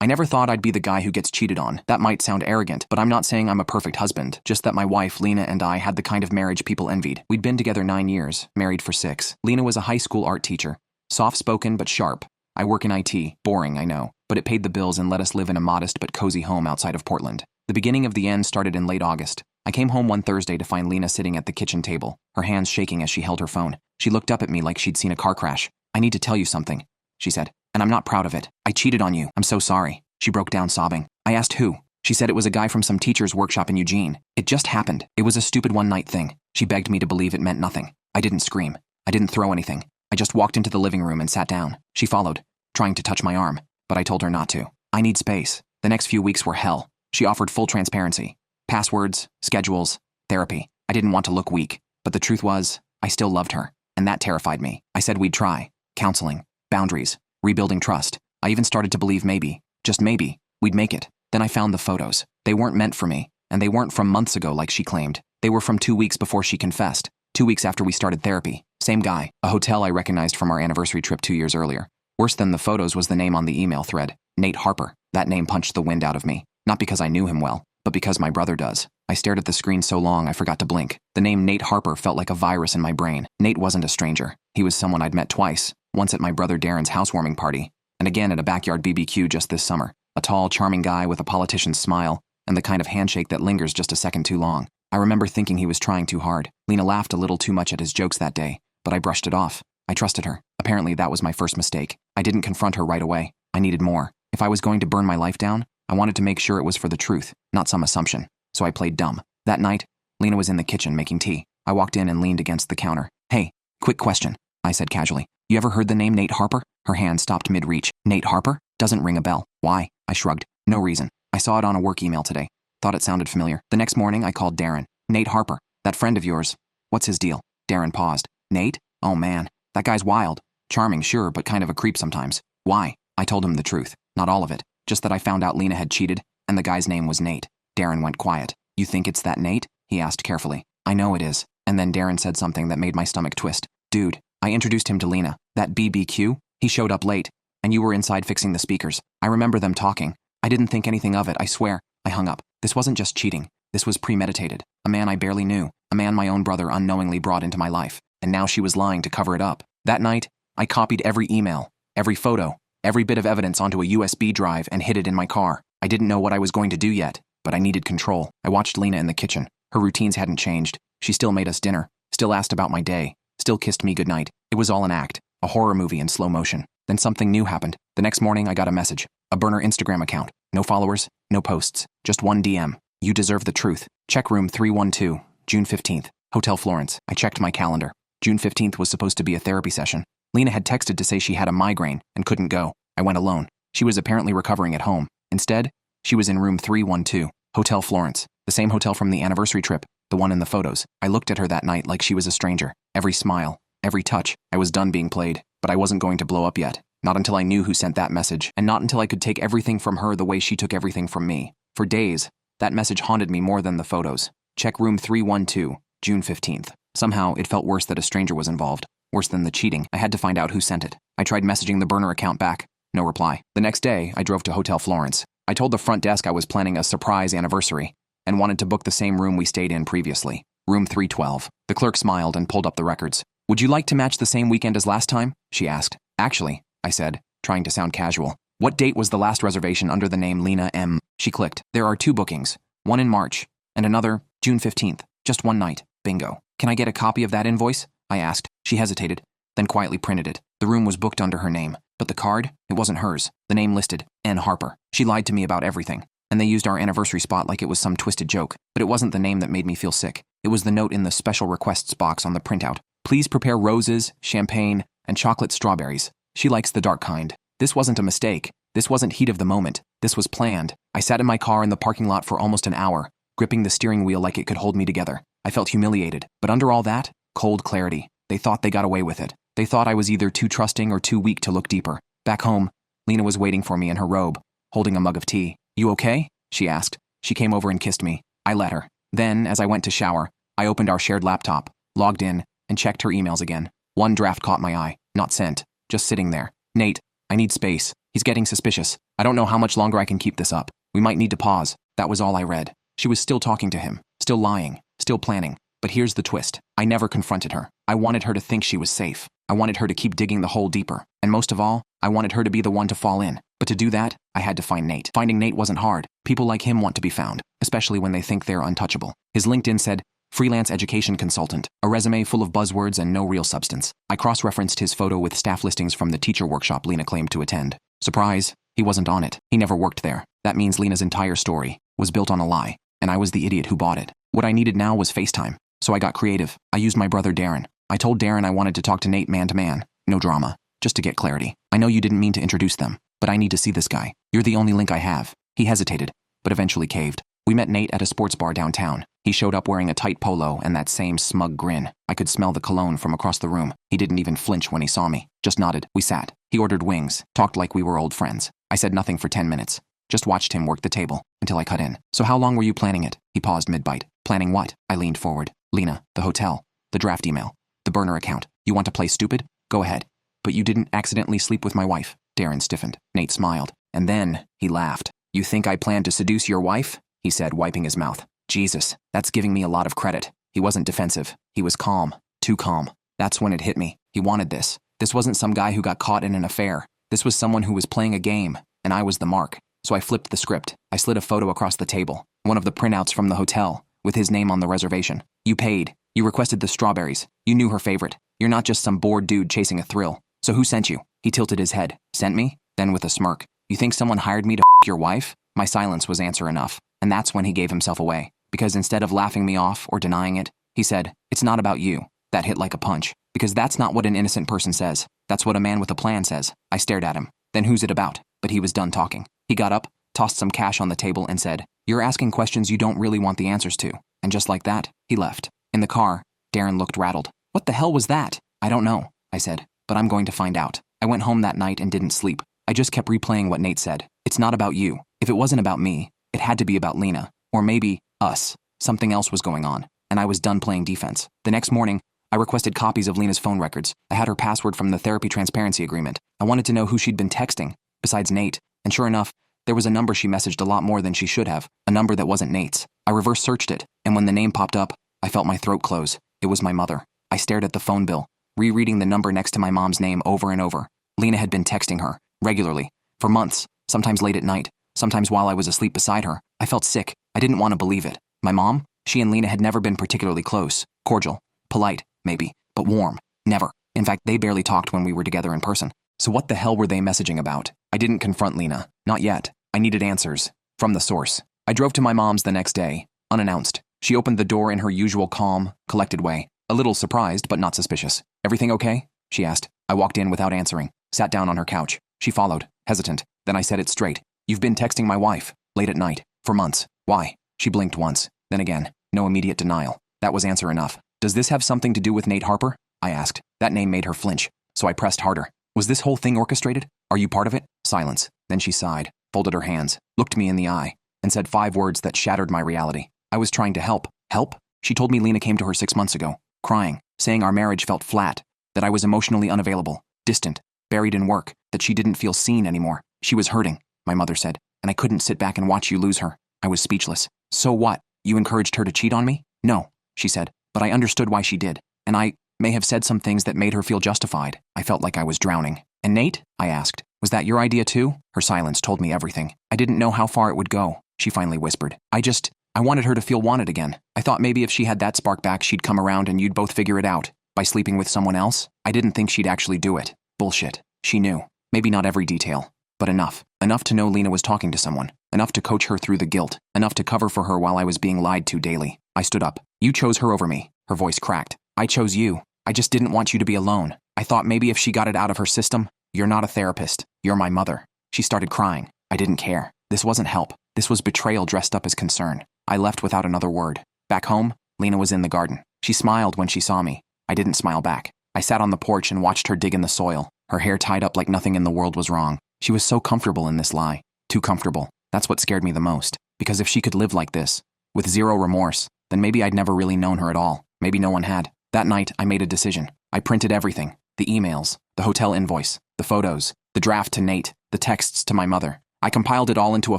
I never thought I'd be the guy who gets cheated on. That might sound arrogant, but I'm not saying I'm a perfect husband, just that my wife, Lena, and I had the kind of marriage people envied. We'd been together 9 years, married for 6. Lena was a high school art teacher. Soft-spoken but sharp. I work in IT. Boring, I know. But it paid the bills and let us live in a modest but cozy home outside of Portland. The beginning of the end started in late August. I came home one Thursday to find Lena sitting at the kitchen table, her hands shaking as she held her phone. She looked up at me like she'd seen a car crash. "I need to tell you something," she said, "and I'm not proud of it. I cheated on you. I'm so sorry." She broke down sobbing. I asked who. She said it was a guy from some teacher's workshop in Eugene. It just happened. It was a stupid one-night thing. She begged me to believe it meant nothing. I didn't scream. I didn't throw anything. I just walked into the living room and sat down. She followed, trying to touch my arm, but I told her not to. I need space. The next few weeks were hell. She offered full transparency. Passwords, schedules, therapy. I didn't want to look weak, but the truth was, I still loved her, and that terrified me. I said we'd try. Counseling, boundaries, rebuilding trust. I even started to believe maybe, just maybe, we'd make it. Then I found the photos. They weren't meant for me, and they weren't from months ago like she claimed. They were from 2 weeks before she confessed, 2 weeks after we started therapy. Same guy, a hotel I recognized from our anniversary trip 2 years earlier. Worse than the photos was the name on the email thread, Nate Harper. That name punched the wind out of me, not because I knew him well, but because my brother does. I stared at the screen so long I forgot to blink. The name Nate Harper felt like a virus in my brain. Nate wasn't a stranger. He was someone I'd met twice, once at my brother Darren's housewarming party, and again at a backyard BBQ just this summer. A tall, charming guy with a politician's smile, and the kind of handshake that lingers just a second too long. I remember thinking he was trying too hard. Lena laughed a little too much at his jokes that day, but I brushed it off. I trusted her. Apparently that was my first mistake. I didn't confront her right away. I needed more. If I was going to burn my life down, I wanted to make sure it was for the truth, not some assumption. So I played dumb. That night, Lena was in the kitchen making tea. I walked in and leaned against the counter. "Hey, quick question," I said casually. "You ever heard the name Nate Harper?" Her hand stopped mid-reach. "Nate Harper? Doesn't ring a bell. Why?" I shrugged. "No reason. I saw it on a work email today. Thought it sounded familiar." The next morning, I called Darren. "Nate Harper, that friend of yours. What's his deal?" Darren paused. "Nate? Oh man, that guy's wild. Charming, sure, but kind of a creep sometimes." "Why?" I told him the truth. Not all of it. Just that I found out Lena had cheated, and the guy's name was Nate. Darren went quiet. "You think it's that Nate?" he asked carefully. "I know it is." And then Darren said something that made my stomach twist. "Dude, I introduced him to Lena. That BBQ? He showed up late, and you were inside fixing the speakers. I remember them talking. I didn't think anything of it, I swear." I hung up. This wasn't just cheating. This was premeditated. A man I barely knew. A man my own brother unknowingly brought into my life. And now she was lying to cover it up. That night, I copied every email, every photo, every bit of evidence onto a USB drive and hid it in my car. I didn't know what I was going to do yet, but I needed control. I watched Lena in the kitchen. Her routines hadn't changed. She still made us dinner, still asked about my day, still kissed me goodnight. It was all an act, a horror movie in slow motion. Then something new happened. The next morning, I got a message. A burner Instagram account. No followers, no posts, just one DM. "You deserve the truth. Check room 312, June 15th, Hotel Florence." I checked my calendar. June 15th was supposed to be a therapy session. Lena had texted to say she had a migraine and couldn't go. I went alone. She was apparently recovering at home. Instead, she was in room 312, Hotel Florence, the same hotel from the anniversary trip, the one in the photos. I looked at her that night like she was a stranger. Every smile, every touch. I was done being played, but I wasn't going to blow up yet. Not until I knew who sent that message, and not until I could take everything from her the way she took everything from me. For days, that message haunted me more than the photos. Check room 312, June 15th. Somehow, it felt worse that a stranger was involved. Worse than the cheating. I had to find out who sent it. I tried messaging the burner account back. No reply. The next day, I drove to Hotel Florence. I told the front desk I was planning a surprise anniversary and wanted to book the same room we stayed in previously, room 312. The clerk smiled and pulled up the records. "Would you like to match the same weekend as last time?" she asked. "Actually," I said, trying to sound casual. "What date was the last reservation under the name Lena M?" She clicked. "There are 2 bookings, one in March and another June 15th. Just one night. Bingo." "Can I get a copy of that invoice?" I asked. She hesitated, then quietly printed it. The room was booked under her name, but the card, it wasn't hers. The name listed, N. Harper. She lied to me about everything, and they used our anniversary spot like it was some twisted joke. But it wasn't the name that made me feel sick. It was the note in the special requests box on the printout. "Please prepare roses, champagne, and chocolate strawberries. She likes the dark kind." This wasn't a mistake. This wasn't heat of the moment. This was planned. I sat in my car in the parking lot for almost an hour, gripping the steering wheel like it could hold me together. I felt humiliated, but under all that, cold clarity. They thought they got away with it. They thought I was either too trusting or too weak to look deeper. Back home, Lena was waiting for me in her robe, holding a mug of tea. "You okay?" she asked. She came over and kissed me. I let her. Then, as I went to shower, I opened our shared laptop, logged in, and checked her emails again. One draft caught my eye. Not sent. Just sitting there. "Nate, I need space. He's getting suspicious. I don't know how much longer I can keep this up. We might need to pause. That was all I read. She was still talking to him, still lying, still planning. But here's the twist. I never confronted her. I wanted her to think she was safe. I wanted her to keep digging the hole deeper. And most of all, I wanted her to be the one to fall in. But to do that, I had to find Nate. Finding Nate wasn't hard. People like him want to be found, especially when they think they're untouchable. His LinkedIn said, freelance education consultant, a resume full of buzzwords and no real substance. I cross-referenced his photo with staff listings from the teacher workshop Lena claimed to attend. Surprise, he wasn't on it. He never worked there. That means Lena's entire story was built on a lie, and I was the idiot who bought it. What I needed now was FaceTime. So I got creative. I used my brother Darren. I told Darren I wanted to talk to Nate man-to-man. No drama. Just to get clarity. I know you didn't mean to introduce them, but I need to see this guy. You're the only link I have. He hesitated, but eventually caved. We met Nate at a sports bar downtown. He showed up wearing a tight polo and that same smug grin. I could smell the cologne from across the room. He didn't even flinch when he saw me. Just nodded. We sat. He ordered wings, talked like we were old friends. I said nothing for 10 minutes. Just watched him work the table until I cut in. So how long were you planning it? He paused mid-bite. Planning what? I leaned forward. Lena, the hotel, the draft email, the burner account. You want to play stupid? Go ahead. But you didn't accidentally sleep with my wife. Darren stiffened. Nate smiled. And then he laughed. You think I planned to seduce your wife? He said, wiping his mouth. Jesus, that's giving me a lot of credit. He wasn't defensive. He was calm. Too calm. That's when it hit me. He wanted this. This wasn't some guy who got caught in an affair. This was someone who was playing a game, and I was the mark. So I flipped the script. I slid a photo across the table, one of the printouts from the hotel, with his name on the reservation. You paid. You requested the strawberries. You knew her favorite. You're not just some bored dude chasing a thrill. So who sent you? He tilted his head. Sent me? Then with a smirk. You think someone hired me to your wife? My silence was answer enough. And that's when he gave himself away. Because instead of laughing me off or denying it, he said, it's not about you. That hit like a punch. Because that's not what an innocent person says. That's what a man with a plan says. I stared at him. Then who's it about? But he was done talking. He got up, tossed some cash on the table and said, you're asking questions you don't really want the answers to. And just like that, he left. In the car, Darren looked rattled. What the hell was that? I don't know, I said, but I'm going to find out. I went home that night and didn't sleep. I just kept replaying what Nate said. It's not about you. If it wasn't about me, it had to be about Lena. Or maybe us. Something else was going on. And I was done playing defense. The next morning, I requested copies of Lena's phone records. I had her password from the therapy transparency agreement. I wanted to know who she'd been texting, besides Nate. And sure enough, there was a number she messaged a lot more than she should have. A number that wasn't Nate's. I reverse searched it, and when the name popped up, I felt my throat close. It was my mother. I stared at the phone bill, rereading the number next to my mom's name over and over. Lena had been texting her, regularly, for months, sometimes late at night, sometimes while I was asleep beside her. I felt sick. I didn't want to believe it. My mom? She and Lena had never been particularly close. Cordial. Polite, maybe. But warm. Never. In fact, they barely talked when we were together in person. So what the hell were they messaging about? I didn't confront Lena. Not yet. I needed answers. From the source. I drove to my mom's the next day, unannounced. She opened the door in her usual calm, collected way. A little surprised, but not suspicious. Everything okay? She asked. I walked in without answering. Sat down on her couch. She followed, hesitant. Then I said it straight. You've been texting my wife, late at night, for months. Why? She blinked once. Then again. No immediate denial. That was answer enough. Does this have something to do with Nate Harper? I asked. That name made her flinch. So I pressed harder. Was this whole thing orchestrated? Are you part of it? Silence. Then she sighed, folded her hands, looked me in the eye, and said 5 words that shattered my reality. I was trying to help. Help? She told me Lena came to her 6 months ago, crying, saying our marriage felt flat, that I was emotionally unavailable, distant, buried in work, that she didn't feel seen anymore. She was hurting, my mother said, and I couldn't sit back and watch you lose her. I was speechless. So what? You encouraged her to cheat on me? No, she said, but I understood why she did, and I may have said some things that made her feel justified. I felt like I was drowning. And Nate? I asked. Was that your idea too? Her silence told me everything. I didn't know how far it would go, she finally whispered. I wanted her to feel wanted again. I thought maybe if she had that spark back, she'd come around and you'd both figure it out. By sleeping with someone else? I didn't think she'd actually do it. Bullshit. She knew. Maybe not every detail, but enough. Enough to know Lena was talking to someone. Enough to coach her through the guilt. Enough to cover for her while I was being lied to daily. I stood up. You chose her over me. Her voice cracked. I chose you. I just didn't want you to be alone. I thought maybe if she got it out of her system, you're not a therapist. You're my mother. She started crying. I didn't care. This wasn't help. This was betrayal dressed up as concern. I left without another word. Back home, Lena was in the garden. She smiled when she saw me. I didn't smile back. I sat on the porch and watched her dig in the soil, her hair tied up like nothing in the world was wrong. She was so comfortable in this lie. Too comfortable. That's what scared me the most. Because if she could live like this, with zero remorse, then maybe I'd never really known her at all. Maybe no one had. That night, I made a decision. I printed everything. The emails, the hotel invoice, the photos, the draft to Nate, the texts to my mother. I compiled it all into a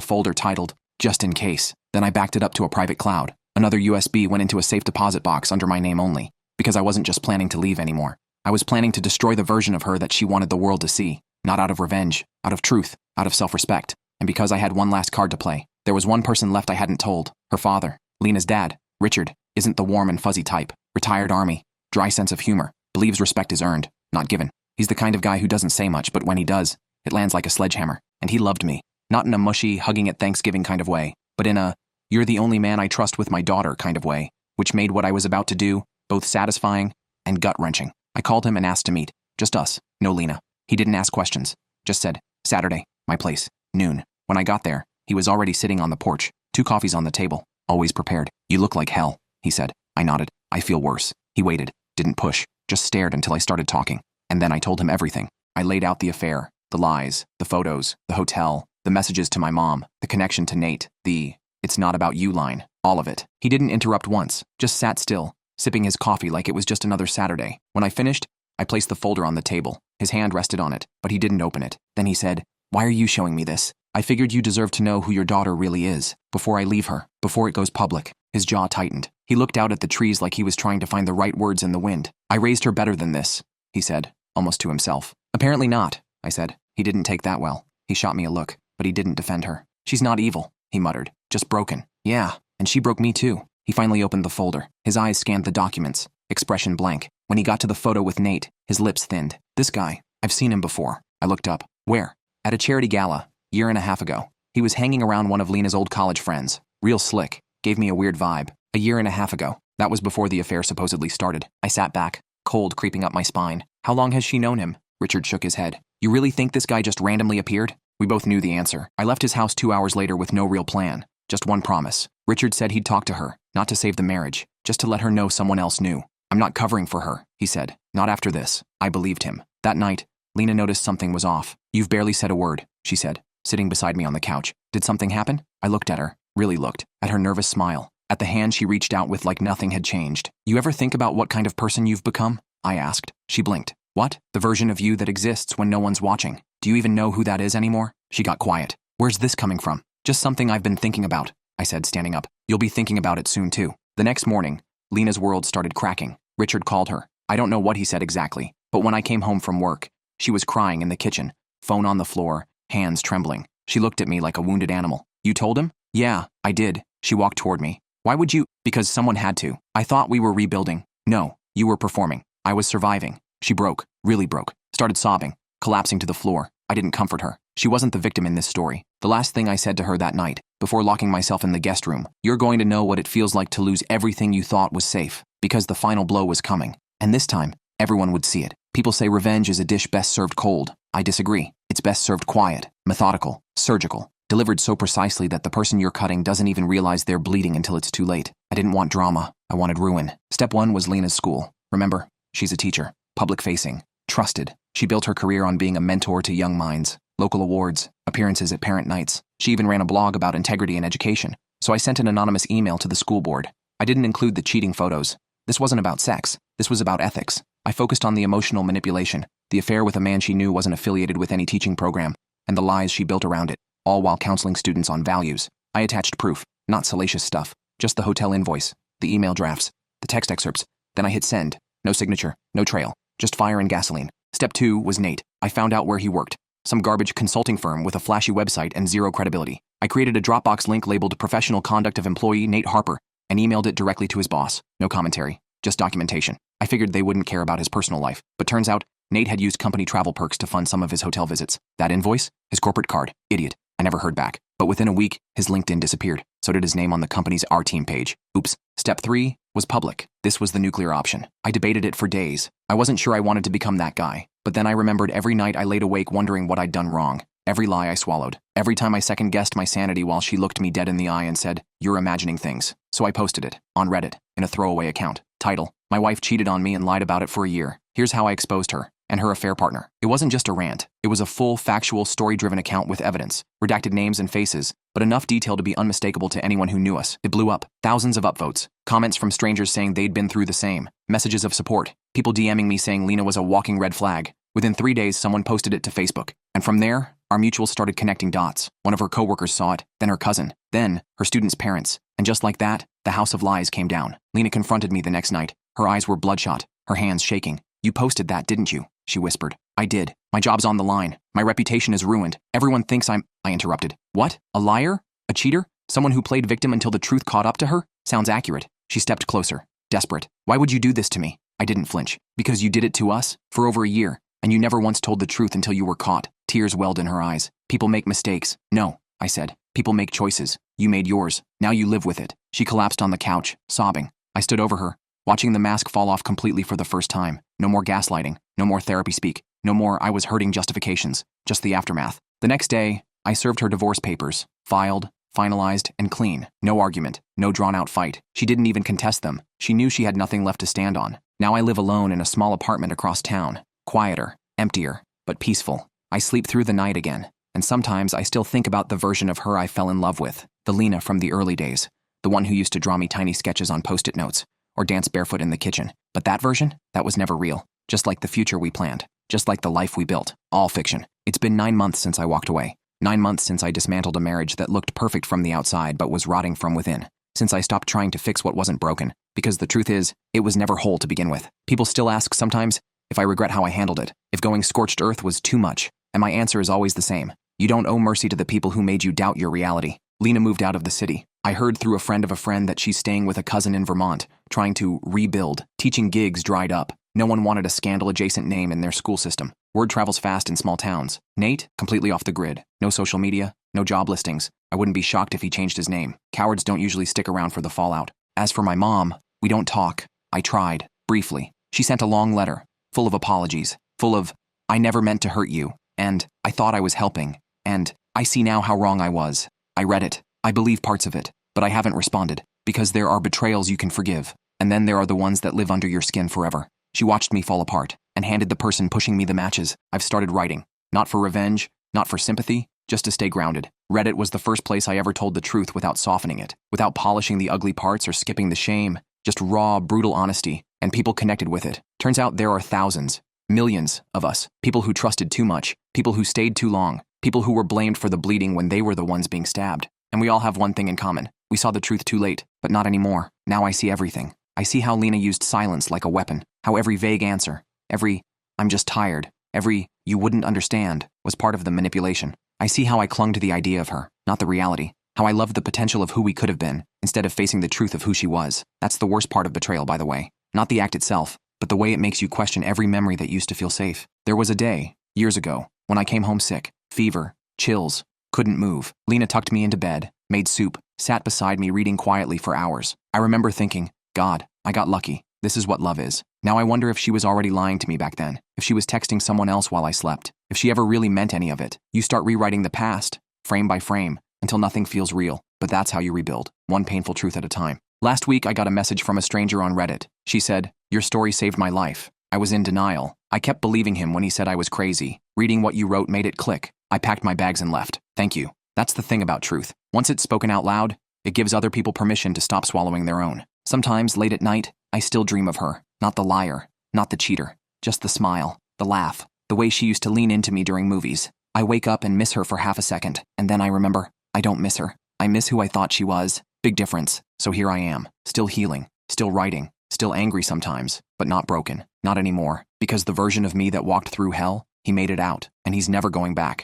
folder titled, Just in Case. Then I backed it up to a private cloud. Another USB went into a safe deposit box under my name only, because I wasn't just planning to leave anymore. I was planning to destroy the version of her that she wanted the world to see, not out of revenge, out of truth, out of self-respect. And because I had one last card to play, there was one person left I hadn't told. Her father, Lena's dad, Richard, isn't the warm and fuzzy type. Retired army, dry sense of humor, believes respect is earned, not given. He's the kind of guy who doesn't say much, but when he does, it lands like a sledgehammer. And he loved me. Not in a mushy, hugging at Thanksgiving kind of way, but in a, you're the only man I trust with my daughter kind of way, which made what I was about to do both satisfying and gut-wrenching. I called him and asked to meet. Just us, no Lena. He didn't ask questions. Just said, Saturday, my place, noon. When I got there, he was already sitting on the porch, 2 coffees on the table, always prepared. You look like hell, he said. I nodded. I feel worse. He waited, didn't push, just stared until I started talking. And then I told him everything. I laid out the affair, the lies, the photos, the hotel, the messages to my mom, the connection to Nate, the "it's not about you" line, all of it. He didn't interrupt once, just sat still, sipping his coffee like it was just another Saturday. When I finished, I placed the folder on the table. His hand rested on it, but he didn't open it. Then he said, Why are you showing me this? I figured you deserve to know who your daughter really is, before I leave her, before it goes public. His jaw tightened. He looked out at the trees like he was trying to find the right words in the wind. I raised her better than this, he said, almost to himself. Apparently not, I said. He didn't take that well. He shot me a look, but he didn't defend her. She's not evil, he muttered, just broken. Yeah, and she broke me too. He finally opened the folder. His eyes scanned the documents, expression blank. When he got to the photo with Nate, his lips thinned. This guy, I've seen him before. I looked up. Where? At a charity gala, 1.5 years ago. He was hanging around one of Lena's old college friends. Real slick. Gave me a weird vibe. 1.5 years ago. That was before the affair supposedly started. I sat back, cold creeping up my spine. How long has she known him? Richard shook his head. You really think this guy just randomly appeared? We both knew the answer. I left his house 2 hours later with no real plan. Just one promise. Richard said he'd talk to her, not to save the marriage, just to let her know someone else knew. I'm not covering for her, he said. Not after this. I believed him. That night, Lena noticed something was off. You've barely said a word, she said, sitting beside me on the couch. Did something happen? I looked at her, really looked, at her nervous smile, at the hand she reached out with like nothing had changed. You ever think about what kind of person you've become? I asked. She blinked. What? The version of you that exists when no one's watching. Do you even know who that is anymore? She got quiet. Where's this coming from? Just something I've been thinking about, I said, standing up. You'll be thinking about it soon too. The next morning, Lena's world started cracking. Richard called her. I don't know what he said exactly, but when I came home from work, she was crying in the kitchen, phone on the floor, hands trembling. She looked at me like a wounded animal. You told him? Yeah, I did. She walked toward me. Why would you? Because someone had to. I thought we were rebuilding. No, you were performing. I was surviving. She broke, really broke, started sobbing, collapsing to the floor. I didn't comfort her. She wasn't the victim in this story. The last thing I said to her that night, before locking myself in the guest room, you're going to know what it feels like to lose everything you thought was safe, because the final blow was coming. And this time, everyone would see it. People say revenge is a dish best served cold. I disagree. It's best served quiet, methodical, surgical, delivered so precisely that the person you're cutting doesn't even realize they're bleeding until it's too late. I didn't want drama. I wanted ruin. Step 1 was Lena's school. Remember? She's a teacher, public-facing, trusted. She built her career on being a mentor to young minds, local awards, appearances at parent nights. She even ran a blog about integrity in education. So I sent an anonymous email to the school board. I didn't include the cheating photos. This wasn't about sex. This was about ethics. I focused on the emotional manipulation, the affair with a man she knew wasn't affiliated with any teaching program, and the lies she built around it, all while counseling students on values. I attached proof, not salacious stuff, just the hotel invoice, the email drafts, the text excerpts. Then I hit send. No signature, no trail, just fire and gasoline. Step 2 was Nate. I found out where he worked. Some garbage consulting firm with a flashy website and zero credibility. I created a Dropbox link labeled Professional Conduct of Employee Nate Harper and emailed it directly to his boss. No commentary, just documentation. I figured they wouldn't care about his personal life, but turns out Nate had used company travel perks to fund some of his hotel visits. That invoice? His corporate card. Idiot. I never heard back. But within a week, his LinkedIn disappeared. So did his name on the company's Our Team page. Oops. Step 3 was public. This was the nuclear option. I debated it for days. I wasn't sure I wanted to become that guy. But then I remembered every night I laid awake wondering what I'd done wrong. Every lie I swallowed. Every time I second-guessed my sanity while she looked me dead in the eye and said, "You're imagining things." So I posted it, on Reddit, in a throwaway account. Title: My wife cheated on me and lied about it for a year. Here's how I exposed her and her affair partner. It wasn't just a rant. It was a full, factual, story-driven account with evidence, redacted names and faces, but enough detail to be unmistakable to anyone who knew us. It blew up. Thousands of upvotes. Comments from strangers saying they'd been through the same. Messages of support. People DMing me saying Lena was a walking red flag. Within 3 days, someone posted it to Facebook. And from there, our mutuals started connecting dots. One of her coworkers saw it, then her cousin, then her students' parents. And just like that, the house of lies came down. Lena confronted me the next night. Her eyes were bloodshot, her hands shaking. "You posted that, didn't you?" she whispered. "I did. My job's on the line. My reputation is ruined. Everyone thinks I interrupted. "What? A liar? A cheater? Someone who played victim until the truth caught up to her? Sounds accurate." She stepped closer, desperate. "Why would you do this to me?" I didn't flinch. "Because you did it to us? For over a year. And you never once told the truth until you were caught." Tears welled in her eyes. "People make mistakes." "No," I said. "People make choices. You made yours. Now you live with it." She collapsed on the couch, sobbing. I stood over her, watching the mask fall off completely for the first time. No more gaslighting. No more therapy speak. No more "I was hurting" justifications. Just the aftermath. The next day, I served her divorce papers. Filed, finalized, and clean. No argument. No drawn-out fight. She didn't even contest them. She knew she had nothing left to stand on. Now I live alone in a small apartment across town. Quieter, emptier, but peaceful. I sleep through the night again. And sometimes I still think about the version of her I fell in love with. The Lena from the early days. The one who used to draw me tiny sketches on Post-it notes. Or dance barefoot in the kitchen. But that version? That was never real. Just like the future we planned. Just like the life we built. All fiction. It's been 9 months since I walked away. 9 months since I dismantled a marriage that looked perfect from the outside but was rotting from within. Since I stopped trying to fix what wasn't broken. Because the truth is, it was never whole to begin with. People still ask sometimes if I regret how I handled it. If going scorched earth was too much. And my answer is always the same. You don't owe mercy to the people who made you doubt your reality. Lena moved out of the city. I heard through a friend of a friend that she's staying with a cousin in Vermont, trying to rebuild. Teaching gigs dried up. No one wanted a scandal-adjacent name in their school system. Word travels fast in small towns. Nate, completely off the grid. No social media, no job listings. I wouldn't be shocked if he changed his name. Cowards don't usually stick around for the fallout. As for my mom, we don't talk. I tried, briefly. She sent a long letter, full of apologies, full of, "I never meant to hurt you," and "I thought I was helping," and "I see now how wrong I was." I read it. I believe parts of it, but I haven't responded, because there are betrayals you can forgive, and then there are the ones that live under your skin forever. She watched me fall apart, and handed the person pushing me the matches. I've started writing. Not for revenge, not for sympathy, just to stay grounded. Reddit was the first place I ever told the truth without softening it, without polishing the ugly parts or skipping the shame, just raw, brutal honesty, and people connected with it. Turns out there are thousands, millions of us, people who trusted too much, people who stayed too long, people who were blamed for the bleeding when they were the ones being stabbed. And we all have one thing in common. We saw the truth too late, but not anymore. Now I see everything. I see how Lena used silence like a weapon, how every vague answer, every "I'm just tired," every "you wouldn't understand" was part of the manipulation. I see how I clung to the idea of her, not the reality. How I loved the potential of who we could have been, instead of facing the truth of who she was. That's the worst part of betrayal, by the way. Not the act itself, but the way it makes you question every memory that used to feel safe. There was a day, years ago, when I came home sick, fever, chills, couldn't move. Lena tucked me into bed, made soup, sat beside me reading quietly for hours. I remember thinking, God, I got lucky. This is what love is. Now I wonder if she was already lying to me back then, if she was texting someone else while I slept, if she ever really meant any of it. You start rewriting the past, frame by frame, until nothing feels real. But that's how you rebuild, one painful truth at a time. Last week, I got a message from a stranger on Reddit. She said, "Your story saved my life." I was in denial. I kept believing him when he said I was crazy. Reading what you wrote made it click. I packed my bags and left. Thank you. That's the thing about truth. Once it's spoken out loud, it gives other people permission to stop swallowing their own. Sometimes, late at night, I still dream of her. Not the liar, not the cheater, just the smile, the laugh, the way she used to lean into me during movies. I wake up and miss her for half a second, and then I remember, I don't miss her. I miss who I thought she was. Big difference. So here I am, still healing, still writing, still angry sometimes, but not broken. Not anymore. Because the version of me that walked through hell, he made it out, and he's never going back.